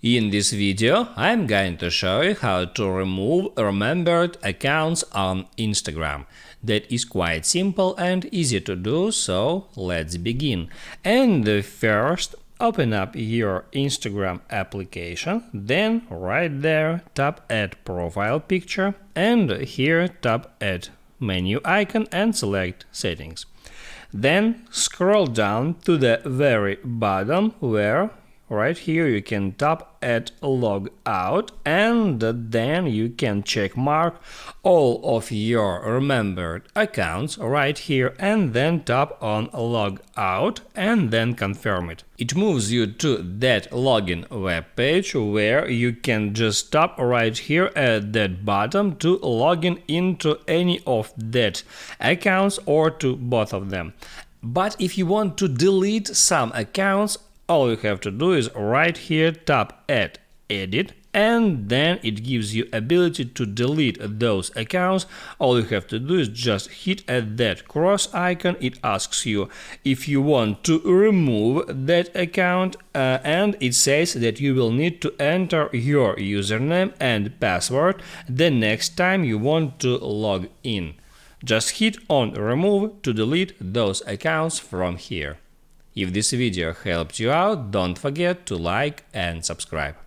In this video, I'm going to show you how to remove remembered accounts on Instagram. That is quite simple and easy to do, so let's begin. And first, open up your Instagram application, then right there tap Add Profile Picture, and here tap Add Menu icon and select Settings. Then scroll down to the very bottom where right here you can tap Add Log Out, and then you can check mark all of your remembered accounts right here and then tap on Log Out and then confirm it. It moves you to that login web page where you can just tap right here at that bottom to log into any of that accounts or to both of them. But if you want to delete some accounts, all you have to do is right here tap Add Edit, and then it gives you ability to delete those accounts. All you have to do is just hit at that cross icon. It asks you if you want to remove that account, and it says that you will need to enter your username and password the next time you want to log in. Just hit on Remove to delete those accounts from here. If this video helped you out, don't forget to like and subscribe.